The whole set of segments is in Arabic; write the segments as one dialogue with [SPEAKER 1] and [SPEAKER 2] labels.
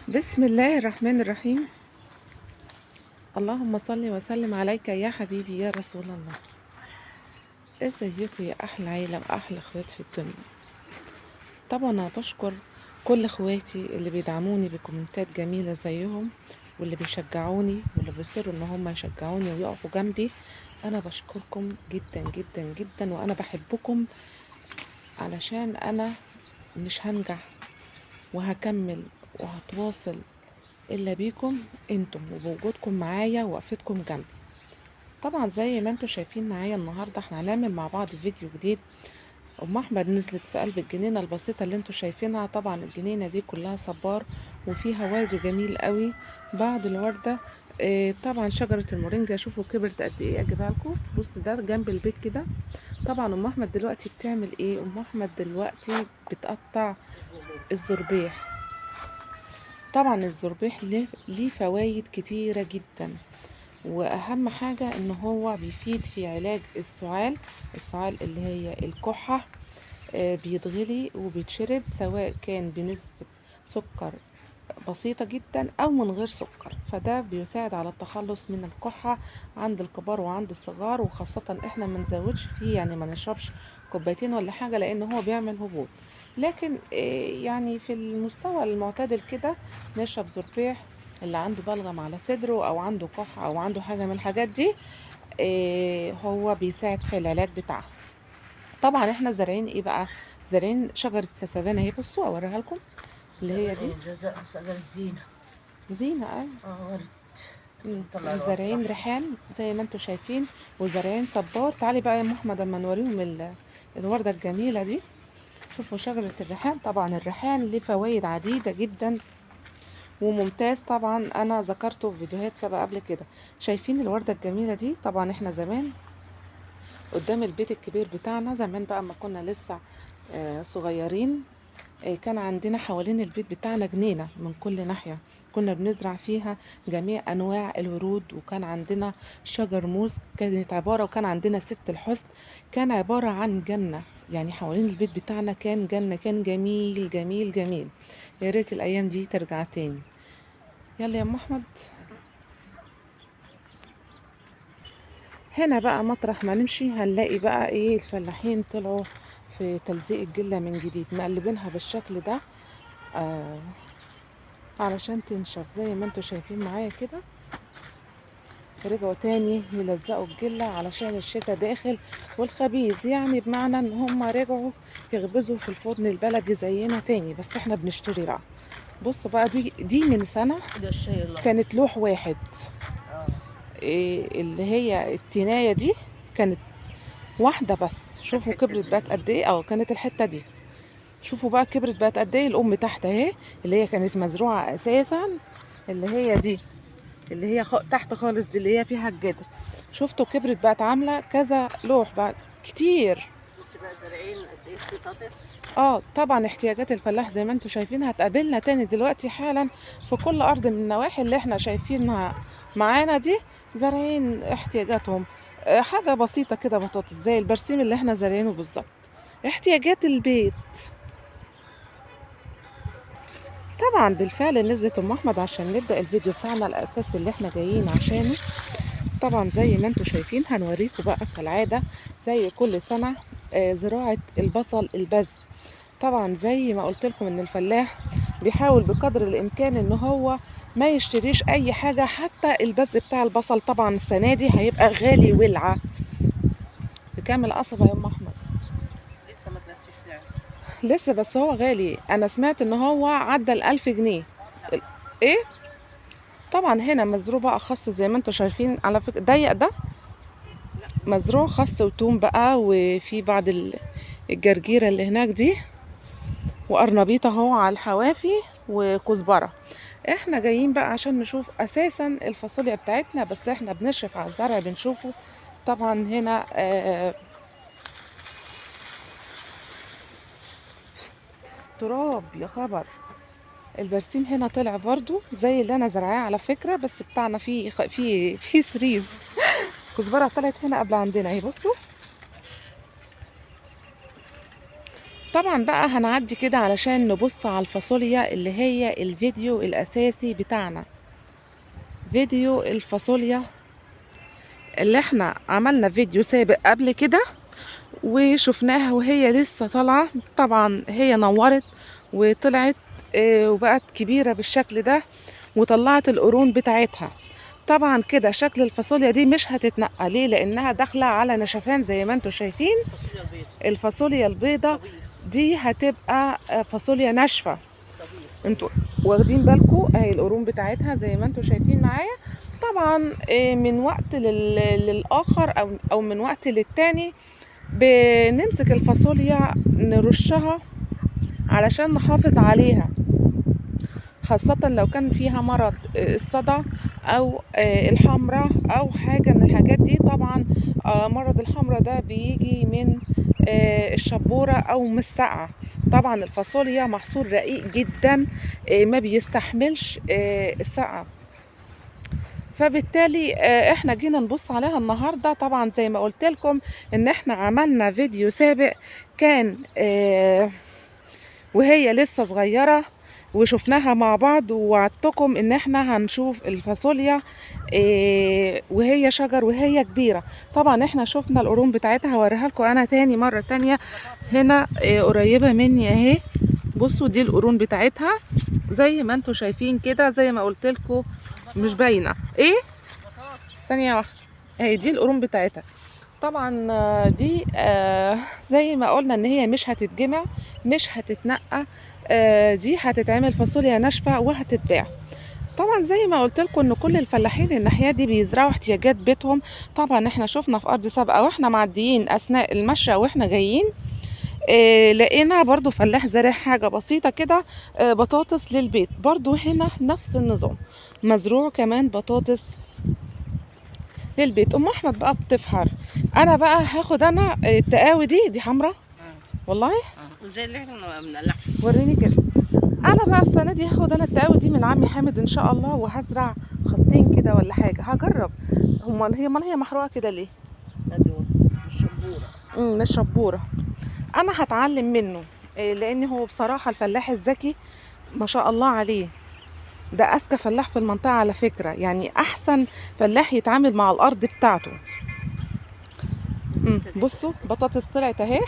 [SPEAKER 1] بسم الله الرحمن الرحيم. اللهم صل وسلم عليك يا حبيبي يا رسول الله. ازيكم يا احلى عيله واحلى اخوات في الدنيا. طبعا انا بشكر كل اخواتي اللي بيدعموني بكومنتات جميله زيهم، واللي بيشجعوني واللي بيصروا ان هم يشجعوني ويقفوا جنبي. انا بشكركم جدا جدا جدا، وانا بحبكم علشان انا مش هنجح وهكمل وهتواصل الا بيكم انتم وبوجودكم معايا ووقفتكم جنبي. طبعا زي ما انتم شايفين معايا النهارده احنا هنعمل مع بعض فيديو جديد. ام احمد نزلت في قلب الجنينه البسيطه اللي انتم شايفينها. طبعا الجنينه دي كلها صبار وفيها ورد جميل قوي. بعد الورده طبعا شجره المورينجا، شوفوا كبرت قد ايه. اجيبها لكم، بص ده جنب البيت كده. طبعا ام احمد دلوقتي بتعمل ايه؟ ام احمد دلوقتي بتقطع الزربيح. طبعا الزربيح ليه فوائد كتيره جدا، واهم حاجة ان هو بيفيد في علاج السعال اللي هي الكحة. بيتغلي وبيتشرب سواء كان بنسبة سكر بسيطة جدا او من غير سكر، فده بيساعد على التخلص من الكحة عند الكبار وعند الصغار. وخاصة احنا ما نزودش فيه، يعني ما نشربش كوبايتين ولا حاجة لان هو بيعمل هبوط. لكن يعني في المستوى المعتدل كده نشرب زربيح. اللي عنده بلغم على صدره او عنده كحة او عنده حاجة من الحاجات دي هو بيساعد في العلاج بتاعها. طبعا احنا زارعين ايه بقى؟ زارعين شجرة سسبانة اهي، بصوا اوريها لكم اللي هي دي
[SPEAKER 2] شجرة زينة.
[SPEAKER 1] زينة.
[SPEAKER 2] ورد. طلع الورد
[SPEAKER 1] وزارعين
[SPEAKER 2] راح.
[SPEAKER 1] ريحان زي ما انتم شايفين، وزارعين صبار. تعالي بقى يا ام احمد اما نوريهم الوردة الجميلة دي. شوفوا شجرة الريحان. طبعا الريحان ليه فوائد عديدة جدا وممتاز. طبعا انا ذكرته في فيديوهات سابقة قبل كده. شايفين الوردة الجميلة دي؟ طبعا احنا زمان قدام البيت الكبير بتاعنا، زمان بقى ما كنا لسه صغيرين، كان عندنا حوالين البيت بتاعنا جنينة من كل ناحية كنا بنزرع فيها جميع أنواع الورود. وكان عندنا شجر موز كانت عبارة، وكان عندنا ست الحسن. كان عبارة عن جنة، يعني حوالين البيت بتاعنا كان جنة، كان جميل جميل جميل. يا ريت الأيام دي ترجع تاني. يلا يا أم أحمد. هنا بقى مطرح ما نمشي هنلاقي بقى ايه؟ الفلاحين طلعوا في تلزيق الجلة من جديد، مقلبينها بالشكل ده علشان تنشف زي ما انتوا شايفين معايا كده. رجعوا تاني يلزقوا الجلة علشان الشتا داخل والخبيز، يعني بمعنى ان هم رجعوا يخبزوا في الفرن البلدي زينا تاني، بس احنا بنشتري بقى. بصوا بقى، دي من سنة
[SPEAKER 2] ده الشاي الأخضر.
[SPEAKER 1] كانت لوح واحد. إيه اللي هي التناية دي؟ كانت واحدة بس. شوفوا كبرت بقت قد ايه. اه كانت الحتة دي. شوفوا بقى كبرت بقت قد ايه. الام تحت اهي اللي هي كانت مزروعة اساسا، اللي هي دي اللي هي تحت خالص دي اللي هي فيها الجدر. شفتوا كبرت بقت عاملة كذا لوح بقى كتير.
[SPEAKER 2] بص بقى زارعين قد ايه بطاطس.
[SPEAKER 1] طبعا احتياجات الفلاح زي ما انتم شايفين هتقابلنا تاني دلوقتي حالا في كل ارض من النواحي اللي احنا شايفينها معانا دي. زارعين احتياجاتهم. حاجة بسيطة كده، بطاطس زي البرسيم اللي احنا زارعينه بالظبط، احتياجات البيت. طبعا بالفعل نزلت ام احمد عشان نبدأ الفيديو بتاعنا الاساسي اللي احنا جايين عشانه. طبعا زي ما انتم شايفين هنوريكم بقى كالعادة زي كل سنة زراعة البصل البذر. طبعا زي ما قلت لكم ان الفلاح بيحاول بقدر الامكان ان هو ما يشتريش اي حاجة. حتى البذر بتاع البصل طبعا السنة دي هيبقى غالي ولعة. بكام القصبة يا ام احمد؟
[SPEAKER 2] لسه ما تنسيش سعر.
[SPEAKER 1] لسه، بس هو غالي. انا سمعت ان هو عدى 1000 جنيه. ايه؟ طبعا هنا مزروع بقى خس زي ما انتم شايفين. على فكرة ضيق ده مزروع خس وتوم بقى، وفي بعض الجرجيرة اللي هناك دي، وقرنبيط اهو على الحوافي، وكزبرة. احنا جايين بقى عشان نشوف اساسا الفاصوليا بتاعتنا، بس احنا بنشرف على الزرع بنشوفه. طبعا هنا تراب يا خبر. البرسيم هنا طلع برضو زي اللي انا زرعاه على فكرة، بس بتاعنا فيه سريز. كزبرة طلعت هنا قبل عندنا اهي، بصوا. طبعا بقى هنعدي كده علشان نبص على الفاصوليا اللي هي الفيديو الاساسي بتاعنا، فيديو الفاصوليا اللي احنا عملنا فيديو سابق قبل كده وشفناها وهي لسه طالعة. طبعا هي نورت وطلعت وبقت كبيرة بالشكل ده وطلعت القرون بتاعتها. طبعا كده شكل الفاصوليا دي مش هتتنقى ليه، لانها داخلة على نشفان زي ما انتم شايفين.
[SPEAKER 2] الفاصوليا البيضاء
[SPEAKER 1] الفاصوليا البيضة
[SPEAKER 2] طبيعي
[SPEAKER 1] دي هتبقى فاصوليا ناشفة.
[SPEAKER 2] طبيعي.
[SPEAKER 1] انتوا واخدين بالكم اهي القرون بتاعتها زي ما انتم شايفين معايا. طبعا من وقت للاخر او من وقت للتاني بنمسك الفاصوليا نرشها علشان نحافظ عليها، خاصة لو كان فيها مرض الصدى او الحمرة او حاجة من الحاجات دي. طبعا مرض الحمرة ده بيجي من الشبورة او من السقعة. طبعا الفاصوليا محصول رقيق جدا ما بيستحملش السقعة، فبالتالي احنا جينا نبص عليها النهاردة. طبعا زي ما قلت لكم ان احنا عملنا فيديو سابق كان وهي لسه صغيرة وشفناها مع بعض، ووعدتكم ان احنا هنشوف الفاصوليا وهي شجر وهي كبيرة. طبعا احنا شفنا القرون بتاعتها، هوريها لكم انا تاني مرة تانية هنا قريبة مني اهي. بصوا دي القرون بتاعتها زي ما انتم شايفين كده، زي ما قلت لكم مش باينة ايه. ثانية واحدة اهي دي القرون بتاعتها. طبعا دي زي ما قلنا ان هي مش هتتجمع مش هتتنقى، دي هتتعمل فاصوليا ناشفة وهتتباع. طبعا زي ما قلت لكم ان كل الفلاحين الناحيه دي بيزرعوا احتياجات بيتهم. طبعا احنا شفنا في ارض سابقه واحنا معديين اثناء المشي واحنا جايين لقينا برضو فلاح زارع حاجه بسيطه كده بطاطس للبيت. برضو هنا نفس النظام مزروع كمان بطاطس للبيت. ام احمد بقى بتفحر، انا بقى هاخد انا التقاوي دي حمراء والله
[SPEAKER 2] زي اللي احنا بنقلعها.
[SPEAKER 1] وريني كده. انا بقى السنه دي هاخد انا التقاوي دي من عمي حامد ان شاء الله، وهزرع خطين كده ولا حاجه هجرب. امال هي محروقه كده ليه؟
[SPEAKER 2] مش شبوره.
[SPEAKER 1] مش شبوره. انا هتعلم منه لان هو بصراحه الفلاح الذكي ما شاء الله عليه، ده اذكى فلاح في المنطقه على فكره، يعني احسن فلاح يتعامل مع الارض بتاعته. بصوا بطاطس طلعت اهي.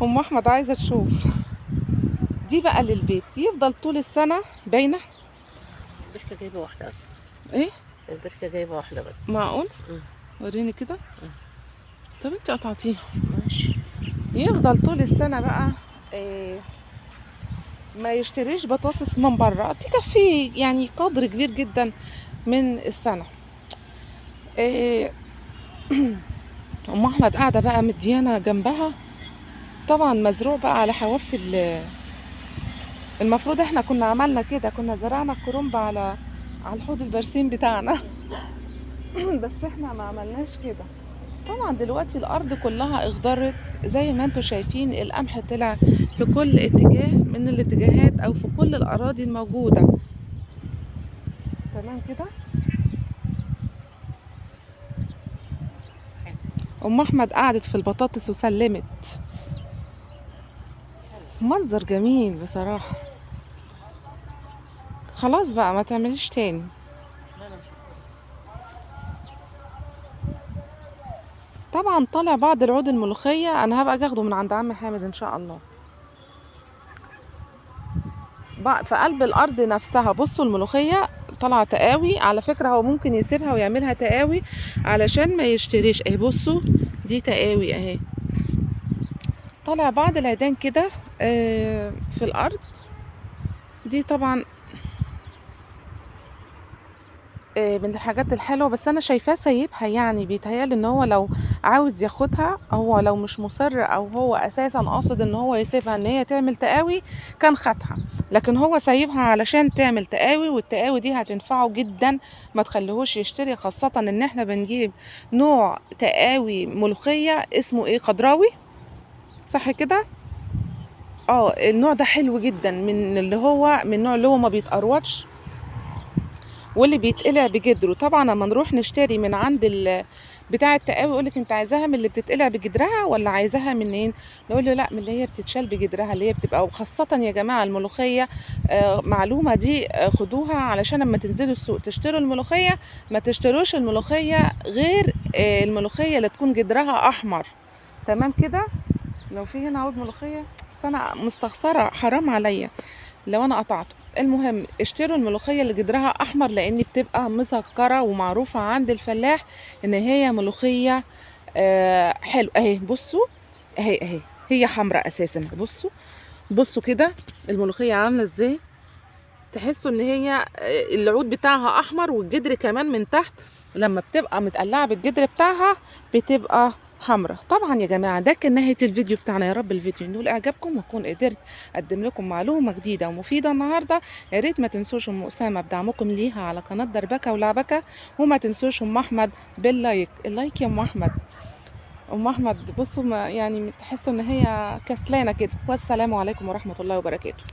[SPEAKER 1] ام احمد عايزه تشوف دي بقى للبيت يفضل طول السنه باينه.
[SPEAKER 2] البركه جايبه واحده بس.
[SPEAKER 1] ايه
[SPEAKER 2] البركه جايبه واحده بس.
[SPEAKER 1] معقول؟ وريني كده. طب انت قطعتيها
[SPEAKER 2] ماشي.
[SPEAKER 1] يفضل طول السنه بقى ما يشتريش بطاطس من بره، تكفيه يعني قدر كبير جدا من السنه. ام احمد قاعده بقى مديانه جنبها. طبعا مزروع بقى على حواف المفروض احنا كنا عملنا كده، كنا زرعنا الكرنب على الحوض البرسيم بتاعنا. بس احنا ما عملناش كده. طبعا دلوقتي الارض كلها اخضرت زي ما انتم شايفين، القمح طلع في كل اتجاه من الاتجاهات او في كل الاراضي الموجوده. تمام كده. ام احمد قعدت في البطاطس وسلمت. منظر جميل بصراحه. خلاص بقى ما تعمليش تاني. طبعا طالع بعض العود الملوخيه، انا هبقى اخده من عند عم حامد ان شاء الله. بقى في قلب الارض نفسها بصوا الملوخيه طالعه تقاوي. على فكره هو ممكن يسيبها ويعملها تقاوي علشان ما يشتريش. اهي بصوا دي تقاوي اهي، طالع بعض العيدان كده في الارض دي. طبعا من الحاجات الحلوه، بس انا شايفاه سايبها، يعني بيتهيالي ان هو لو عاوز ياخدها، هو لو مش مصر او هو اساسا قاصد ان هو يسيبها ان هي تعمل تقاوي كان خدها، لكن هو سايبها علشان تعمل تقاوي، والتقاوي دي هتنفعه جدا. ما تخليهوش يشتري، خاصه ان احنا بنجيب نوع تقاوي ملوخيه اسمه ايه، خضراوي صح كده. النوع ده حلو جدا، من النوع اللي هو ما بيتقروضش واللي بيتقلع بجدره. طبعا لما نروح نشتري من عند بتاع التقاوي يقولك انت عايزاها من اللي بتتقلع بجدرها ولا عايزاها منين؟ نقول له لا، من اللي هي بتتشال بجدرها، اللي هي بتبقى. وخاصة يا جماعة الملوخية، معلومة دي خدوها علشان لما تنزلوا السوق تشتروا الملوخية، ما تشتروش الملوخية غير الملوخية اللي تكون جدرها احمر. تمام كده؟ لو في هنا عود ملوخية بس انا مستخسرة، حرام عليا لو انا قطعته. المهم اشتروا الملوخيه اللي جدرها احمر، لان بتبقى مسكره ومعروفه عند الفلاح ان هي ملوخيه حلو. اهي بصوا، اهي هي حمراء اساسا. بصوا كده الملوخيه عامله ازاي، تحسوا ان هي العود بتاعها احمر والجدر كمان من تحت، لما بتبقى متقلعه بالجدر بتاعها بتبقى حمرا. طبعا يا جماعه ده كان نهايه الفيديو بتاعنا. يا رب الفيديو ينول اعجابكم واكون قدرت اقدم لكم معلومه جديده ومفيده النهارده. يا ريت ما تنسوش ام اسامه بدعمكم ليها على قناه دربكه ولعبكه، وما تنسوش ام احمد باللايك. اللايك يا ام احمد. ام احمد بصوا يعني تحسوا ان هي كسلانه كده. والسلام عليكم ورحمه الله وبركاته.